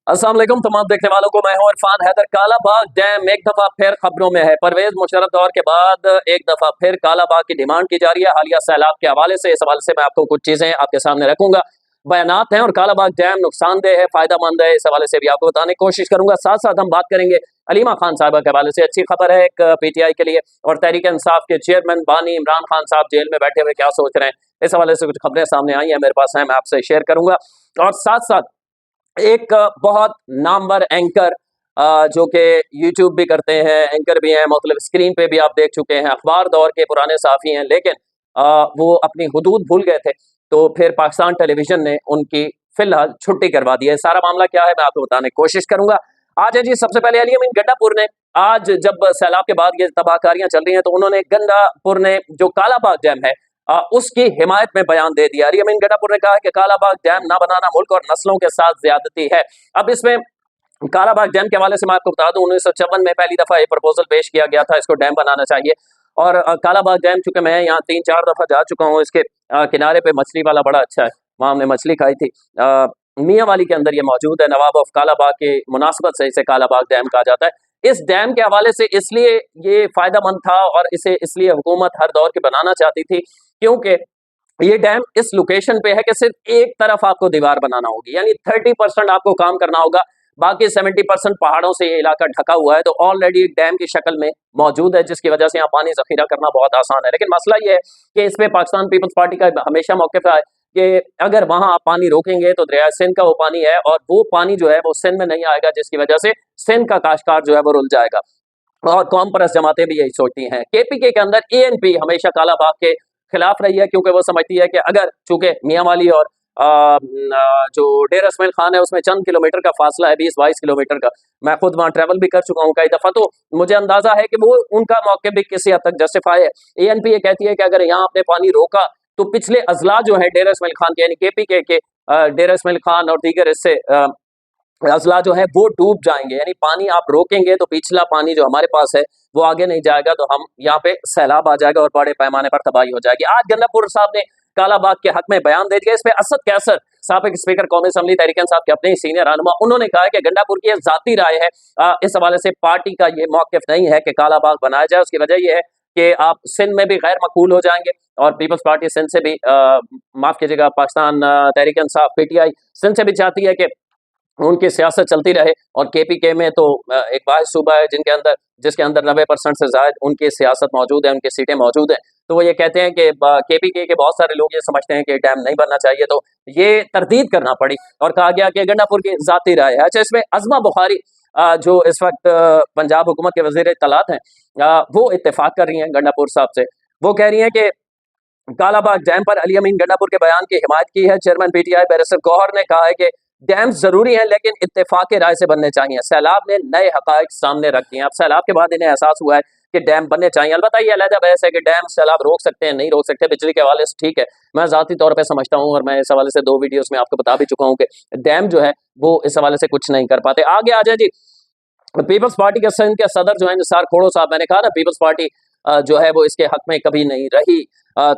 अस्सलाम वालेकुम तमाम देखने वालों को। मैं हूं इरफान हैदर। कालाबाग डैम एक दफा फिर खबरों में है। परवेज मुशर्रफ दौर के बाद एक दफा फिर कालाबाग की डिमांड की जा रही है हालिया सैलाब के हवाले से। इस हवाले से मैं आपको कुछ चीजें आपके सामने रखूंगा, बयानात हैं, और कालाबाग डैम नुकसानदेह है, फायदामंद है, इस हवाले से भी आपको बताने की कोशिश करूंगा। साथ साथ हम बात करेंगे अलीमा खान साहबा के हवाले से। अच्छी खबर है एक पीटीआई के लिए, और तहरीक इंसाफ के चेयरमैन बानी इमरान खान साहब जेल में बैठे हुए क्या सोच रहे हैं, इस हवाले से कुछ खबरें सामने आई हैं मेरे पास हैं, मैं आपसे शेयर करूंगा। और साथ साथ एक बहुत नामवर एंकर जो कि यूट्यूब भी करते हैं, एंकर भी हैं, मतलब स्क्रीन पे भी आप देख चुके हैं, अखबार दौर के पुराने साफ़ी हैं, लेकिन वो अपनी हुदूद भूल गए थे, तो फिर पाकिस्तान टेलीविजन ने उनकी फिलहाल छुट्टी करवा दी है। सारा मामला क्या है मैं आपको बताने की कोशिश करूंगा। आज है जी, सबसे पहले अली अमीन गंडापुर ने, आज जब सैलाब के बाद ये तबाहकारियां चल रही हैं, तो उन्होंने गंडापुर ने जो कालाबाग डैम है उसकी हिमायत में बयान दे दिया। अली अमीन गंडापुर ने कहा कि कालाबाग डैम ना बनाना मुल्क और नस्लों के साथ ज्यादती है। अब इसमें कालाबाग डैम के हवाले से मैं आपको बता दूं, 1954 में पहली दफा ये प्रपोजल पेश किया गया था, इसको डैम बनाना चाहिए। और कालाबाग डैम, चूंकि मैं यहाँ 3-4 दफा जा चुका हूँ, इसके किनारे पे मछली वाला बड़ा अच्छा है, वहां हमने मछली खाई थी। मियाँ वाली के अंदर ये मौजूद है। नवाब ऑफ कालाबाग की मुनासबत से इसे कालाबाग डैम कहा जाता है। इस डैम के हवाले से इसलिए ये फायदेमंद था, और इसे इसलिए हुकूमत हर दौर की बनाना चाहती थी, क्योंकि ये डैम इस लोकेशन पे है कि सिर्फ एक तरफ आपको दीवार बनाना होगी, यानी 30% आपको काम करना होगा, बाकी 70% पहाड़ों से ये इलाका ढका हुआ है, तो ऑलरेडी डैम की शक्ल में मौजूद है, जिसकी वजह से यहाँ पानी जखीरा करना बहुत आसान है। लेकिन मसला ये है कि इस पे पाकिस्तान पीपल्स पार्टी का हमेशा मौक़िफ़ है कि अगर वहां आप पानी रोकेंगे तो दरिया सिंध का वो पानी है, और वो पानी जो है वो सिंध में नहीं आएगा, जिसकी वजह से सिंध का काश्तकार जो है वो रुल जाएगा। और कौम परस्त जमातें भी यही सोचती हैं। केपीके के अंदर एएनपी हमेशा कालाबाग के खिलाफ रही है, क्योंकि वो समझती है कि अगर, चूंकि मियाँ वाली और जो डेरा इस्माइल खान है उसमें चंद किलोमीटर का फासला है, 20-22 किलोमीटर का। मैं खुद वहां ट्रैवल भी कर चुका हूँ कई दफा, तो मुझे अंदाजा है कि वो उनका मौके भी किसी हद तक जस्टिफाई है। एएनपी ये कहती है कि अगर यहाँ आपने पानी रोका तो पिछले अजला जो है डेरा इस्माइल खान के, यानी केपीके के डेरा इस्माइल खान और दीगर इससे अजला जो है वो डूब जाएंगे। यानी पानी आप रोकेंगे तो पिछला पानी जो हमारे पास है वो आगे नहीं जाएगा, तो हम यहाँ पे सैलाब आ जाएगा और बड़े पैमाने पर तबाही हो जाएगी। आज गंडापुर साहब ने कालाबाग के हक में बयान दे दिया। इस पे असद कैसर साबिक स्पीकर कौमी असम्बली तहरीक इंसाफ के अपने ही सीनियर रहनुमा, उन्होंने कहा है कि गंडापुर की जाती राय है, इस हवाले से पार्टी का ये मौक़िफ़ नहीं है कि कालाबाग बनाया जाए। उसकी वजह यह है कि आप सिंध में भी गैर मकबूल हो जाएंगे, और पीपल्स पार्टी सिंध से भी माफ कीजिएगा, पाकिस्तान तहरीक इंसाफ पीटीआई सिंध से भी चाहती है कि उनकी सियासत चलती रहे। और केपीके में तो एक वाहिद सूबा है जिसके अंदर 90% से ज्यादा उनकी सियासत मौजूद है, उनकी सीटें मौजूद हैं। तो वो ये कहते हैं कि केपीके के बहुत सारे लोग ये समझते हैं कि डैम नहीं बनना चाहिए, तो ये तरदीद करना पड़ी और कहा गया कि गंडापुर की जाती राय है। अच्छा, इसमें अज़मा बुखारी जो इस वक्त पंजाब हुकूमत के वज़ीर इत्तलात हैं, वो इत्तेफाक कर रही हैं गंडापुर साहब से। वो कह रही हैं कि कालाबाग डैम पर अली अमीन गंडापुर के बयान की हिमायत की है। चेयरमैन पीटीआई बैरिस्टर गौहर ने कहा है कि डैम जरूरी है, लेकिन इत्तेफाक राय से बनने चाहिए। सैलाब ने नए हकायक सामने रख दिए। अब सैलाब के बाद इन्हें एहसास हुआ है कि डैम बनने चाहिए। अलबत्ता ये अलहदा बहस है कि डैम सैलाब रोक सकते हैं नहीं रोक सकते, बिजली के हवाले से ठीक है, मैं जाती तौर पर समझता हूँ, और मैं इस हवाले से 2 वीडियोस में आपको बता भी चुका हूँ कि डैम जो है वो इस हवाले से कुछ नहीं कर पाते। आगे आ जाए जी, पीपल्स पार्टी के सिंध के सदर जो है निसार खोड़ो साहब, मैंने कहा ना पीपल्स पार्टी जो है वो इसके हक में कभी नहीं रही।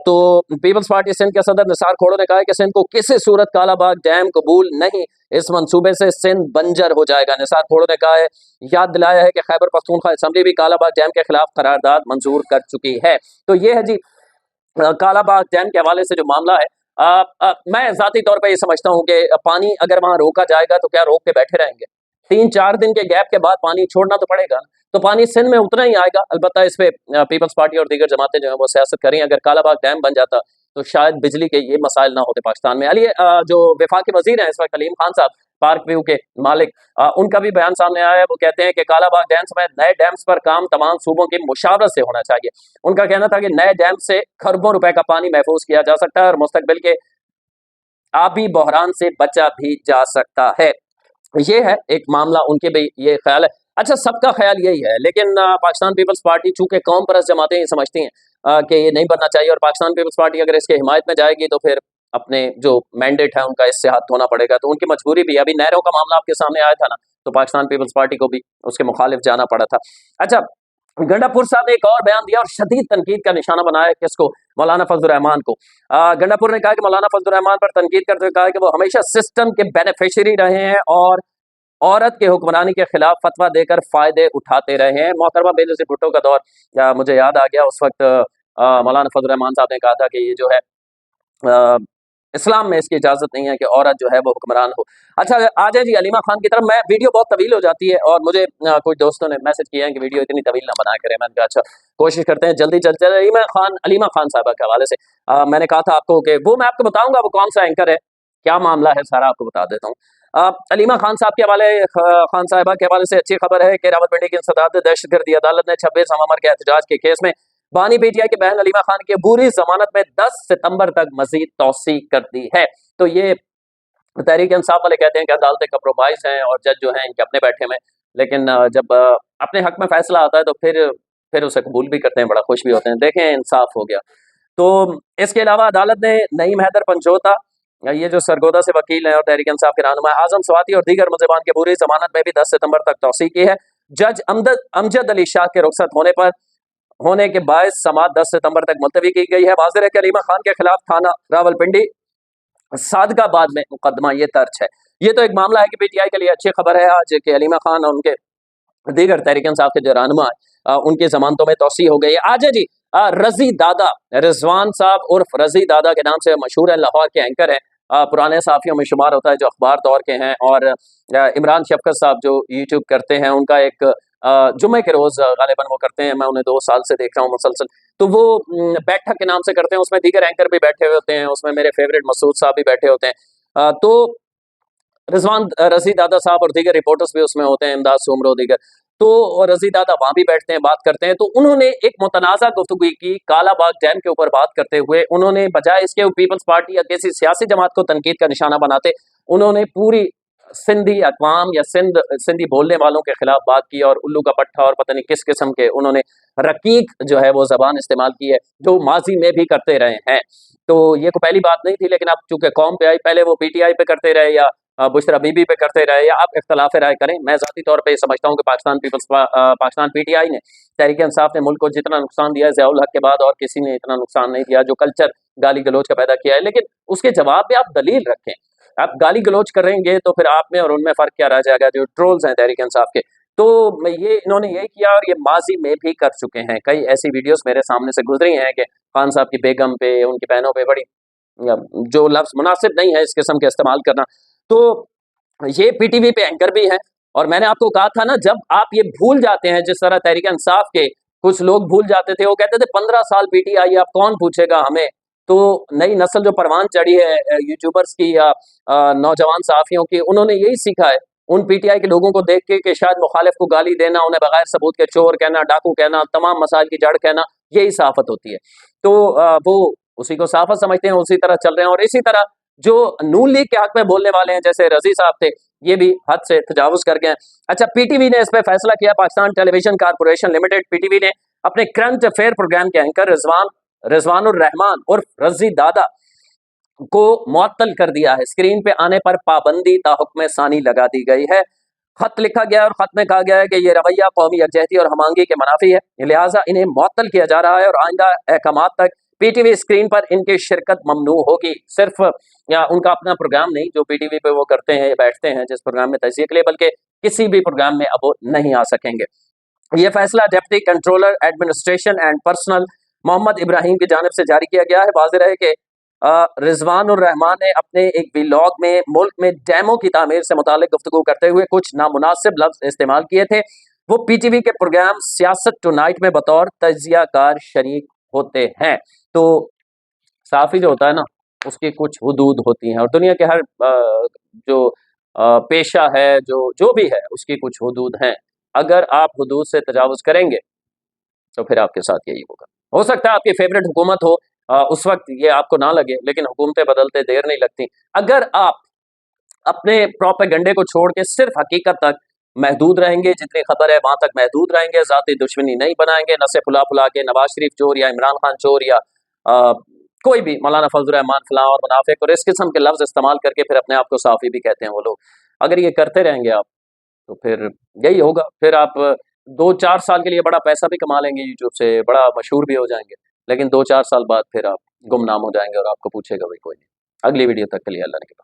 तो पीपल्स पार्टी सिंध के सदर निसार खोड़ो ने कहा है कि सिंध को किसी सूरत कालाबाग डैम कबूल नहीं, इस मंसूबे से सिंध बंजर हो जाएगा। निसार खोड़ो ने कहा है, याद दिलाया है कि खैबर पख्तूनख्वा असम्बली भी कालाबाग डैम के खिलाफ करारदाद मंजूर कर चुकी है। तो ये है जी कालाबाग डैम के हवाले से जो मामला है। मैं जाती तौर पर ये समझता हूँ कि पानी अगर वहां रोका जाएगा तो क्या रोक के बैठे रहेंगे? 3-4 दिन के गैप के बाद पानी छोड़ना तो पड़ेगा, तो पानी सिंध में उतना ही आएगा। अलबत्ता इस पे पीपल्स पार्टी और दीगर जमातें जो है वो सियासत करें। अगर कालाबाग डैम बन जाता तो शायद बिजली के ये मसाइल ना होते पाकिस्तान में। अली जो वफाकी वजीर हैं इस वक्त कलीम खान साहब, पार्क व्यू के मालिक, उनका भी बयान सामने आया है। वो कहते हैं कि कालाबाग डैम समेत नए डैम्स पर काम तमाम सूबों की मुशावरत से होना चाहिए। उनका कहना था कि नए डैम से खरबों रुपए का पानी महफूज किया जा सकता है और मुस्तकबिल के आबी बहरान से बचा भी जा सकता है। ये है एक मामला, उनके भी ये ख्याल है। अच्छा, सबका ख्याल यही है, लेकिन पाकिस्तान पीपल्स पार्टी चूंकि कौम परस्त जमातें ये समझती हैं कि ये नहीं बनना चाहिए, और पाकिस्तान पीपल्स पार्टी अगर इसके हिमायत में जाएगी तो फिर अपने जो मैंडेट है उनका इससे हाथ धोना पड़ेगा, तो उनकी मजबूरी भी है। अभी नहरों का मामला आपके सामने आया था ना, तो पाकिस्तान पीपल्स पार्टी को भी उसके मुखालिफ जाना पड़ा था। अच्छा, गंडापुर साहब ने एक और बयान दिया और शदीद तनकीद का निशाना बनाया किसको? मौलाना फजलुर रहमान को। गंडापुर ने कहा कि मौलाना फजलुर रहमान पर तनकीद करते हुए कहा कि वो हमेशा सिस्टम के बेनिफिशियरी रहे हैं और औरत के हुक्मरानी के खिलाफ फतवा देकर फायदे उठाते रहे हैं। मोहतरमा बेनज़ीर भुट्टो का दौर मुझे याद आ गया। उस वक्त मौलाना फजल रहमान साहब ने कहा था कि ये जो है अ, इस्लाम में इसकी इजाज़त नहीं है कि औरत जो है वो हुक्मरान हो। अच्छा, आ जाए जी अलीमा खान की तरफ। मैं वीडियो बहुत तवील हो जाती है और मुझे कुछ दोस्तों ने मैसेज किया है कि वीडियो इतनी तवील ना बनाया करें। मैंने कहा अच्छा कोशिश करते हैं जल्दी चल चल अलीमा खान साहबा के हवाले से मैंने कहा था आपको कि वो मैं आपको बताऊंगा वो कौन सा एंकर है, क्या मामला है, सारा आपको बता देता हूँ। अलीमा खान साहब के हवाले खान साहिबा के हवाले से अच्छी खबर है कि रावलपिंडी की इंसदाद दहशतगर्दी अदालत ने 26 नवंबर के एहतजाज के केस में बानी पीटीआई की बहन अलीमा खान की अबूरी जमानत में 10 सितंबर तक मजीद तौसी कर दी है। तो ये तहरीक इंसाफ वाले कहते हैं कि अदालतें कंप्रोमाइज हैं और जज जो हैं इनके अपने बैठे में, लेकिन जब अपने हक में फैसला आता है तो फिर उसे कबूल भी करते हैं, बड़ा खुश भी होते हैं। देखें इंसाफ हो गया। तो इसके अलावा अदालत ने नईम हैदर पंजोता, ये जो सरगोदा से वकील हैं और तहरीक इंसाफ के रहनुमा आजम स्वाति और दीगर मुलज़िमान की पूरी जमानत में भी 10 सितंबर तक तौसी की है। जज अमजद अली शाह के रुखसत होने के बायस समाअत 10 सितंबर तक मुलतवी की गई है। वाज़ेह है कि अलीमा खान के खिलाफ थाना रावलपिंडी सादगाबाद में मुकदमा ये दर्ज है। ये तो एक मामला है कि पीटीआई के लिए अच्छी खबर है आज कि अलीमा खान और उनके दीगर तहरीक इंसाफ के जो रहनुमा उनकी जमानतों में तौसी हो गई है। आज है जी रजी दादा, रिजवान साहब उर्फ रजी दादा के नाम से मशहूर है, लाहौर के एंकर हैं, पुराने साफियों में शुमार होता है जो अखबार दौर के हैं। और इमरान शफकत साहब जो यूट्यूब करते हैं उनका एक जुम्मे के रोज गालिबन वो करते हैं, मैं उन्हें 2 साल से देख रहा हूँ मुसलसल। तो वो बैठक के नाम से करते हैं, उसमें दीगर एंकर भी बैठे हुए होते हैं, उसमें मेरे फेवरेट मसूद साहब भी बैठे होते हैं। तो रिजवान रजी दादा साहब और दीगर रिपोर्टर्स भी उसमें होते हैं, इमदाद सुमरो दीगर। तो रजी दादा वहां भी बैठते हैं, बात करते हैं। तो उन्होंने एक मुतनाज़ा गुफ्तगू की कालाबाग डैम के ऊपर बात करते हुए, उन्होंने बजाय इसके पीपल्स पार्टी या किसी सियासी जमात को तनकीद का निशाना बनाते, उन्होंने पूरी सिंधी अकवाम या सिंधी बोलने वालों के खिलाफ बात की और उल्लू का पट्टा और पता नहीं किस किस्म के उन्होंने रकीक जो है वो जबान इस्तेमाल की है, जो माजी में भी करते रहे हैं। तो ये कोई पहली बात नहीं थी, लेकिन अब चूंकि कौम पे आई, पहले वो पीटीआई पे करते रहे या बुशरा बीबी पे करते रहे, या आप इख्तलाफ राय करें। मैं ज़ाती तौर पे समझता हूँ कि पाकिस्तान पीटीआई ने, तहरीक इंसाफ ने मुल्क को जितना नुकसान दिया है ज़ियाउल हक के बाद और किसी ने इतना नुकसान नहीं दिया, जो कल्चर गाली गलोच का पैदा किया है। लेकिन उसके जवाब में आप दलील रखें। आप गाली गलोच करेंगे तो फिर आप में और उनमें फ़र्क क्या रह जाएगा, जो ट्रोल्स हैं तहरीक इंसाफ के। तो ये इन्होंने यही किया और ये माजी में भी कर चुके हैं। कई ऐसी वीडियोस मेरे सामने से गुजरी हैं कि खान साहब की बेगम पे, उनकी बहनों पे बड़ी जो लफ्ज़ मुनासिब नहीं है इस किस्म के इस्तेमाल करना। तो ये पीटीवी पे एंकर भी हैं। और मैंने आपको कहा था ना, जब आप ये भूल जाते हैं, जिस तरह तहरीक इंसाफ के कुछ लोग भूल जाते थे, वो कहते थे 15 साल पीटीआई, अब कौन पूछेगा हमें। तो नई नस्ल जो परवान चढ़ी है यूट्यूबर्स की या नौजवान सहाफ़ियों की, उन्होंने यही सीखा है उन पीटीआई के लोगों को देख के कि शायद मुखालिफ को गाली देना, उन्हें बगैर सबूत के चोर कहना, डाकू कहना, तमाम मसाइल की जड़ कहना, यही सहाफ़त होती है। तो वो उसी को सहाफ़त समझते हैं, उसी तरह चल रहे हैं। और इसी तरह जो नून लीग के हक में बोलने वाले हैं, जैसे रजी साहब थे, ये भी हद से तजावुज कर गए हैं। अच्छा, पीटीवी ने इस पर फैसला किया। Pakistan television corporation limited PTV ने अपने करंट अफेयर प्रोग्राम के एंकर रिजवानुर रहमान उर्फ रजी दादा को मुअत्तल कर दिया है। स्क्रीन पे आने पर पाबंदी ताहुक्म सानी लगा दी गई है। खत लिखा गया और खत में कहा गया है कि ये रवैया कौमी यकजहती और हमांगी के मनाफी है, लिहाजा इन्हें मुअत्तल किया जा रहा है और आइंदा अहकामात तक पीटीवी स्क्रीन पर इनकी शिरकत ममनू होगी। सिर्फ या उनका अपना प्रोग्राम नहीं जो पीटीवी पे वो करते हैं, बैठते हैं जिस प्रोग्राम में तजज़िया के लिए, बल्कि किसी भी प्रोग्राम में अब वो नहीं आ सकेंगे। ये फैसला deputy controller administration and personnel Mohammad Ibrahim की जानिब से जारी किया गया है। वाज़ेह रहे कि रिजवानुर रहमान ने अपने एक व्लॉग में मुल्क में डैमों की तामीर से मुतालिक गुफ्तगू करते हुए कुछ नामुनासिब लफ्ज़ इस्तेमाल किए थे। वो पीटीवी के प्रोग्राम सियासत टुनाइट में बतौर तजिया कार शरीक होते हैं। तो साफ़ी जो होता है ना, उसकी कुछ हुदूद होती हैं और दुनिया के हर जो पेशा है, जो भी है, उसकी कुछ हुदूद हैं। अगर आप हुदूद से तजावुज़ करेंगे तो फिर आपके साथ यही होगा। हो सकता है आपकी फेवरेट हुकूमत हो, उस वक्त ये आपको ना लगे, लेकिन हुकूमतें बदलते देर नहीं लगती। अगर आप अपने प्रोपेगेंडे को छोड़ के सिर्फ हकीकत तक महदूद रहेंगे, जितनी खबर है वहां तक महदूद रहेंगे, ज़ाती दुश्मनी नहीं बनाएंगे, नसे फुला फुला के नवाज शरीफ चोर या इमरान खान चोर या कोई भी मौलाना फजल रहमान फलां और मुनाफिक और इस किस्म के लफ्ज़ इस्तेमाल करके फिर अपने आप को साफ़ी भी कहते हैं वो लोग, अगर ये करते रहेंगे आप, तो फिर यही होगा। फिर आप 2-4 साल के लिए बड़ा पैसा भी कमा लेंगे यूट्यूब से, बड़ा मशहूर भी हो जाएंगे, लेकिन 2-4 साल बाद फिर आप गुमनाम हो जाएंगे और आपको पूछेगा भी कोई नहीं। अगली वीडियो तक के लिए अल्लाह ने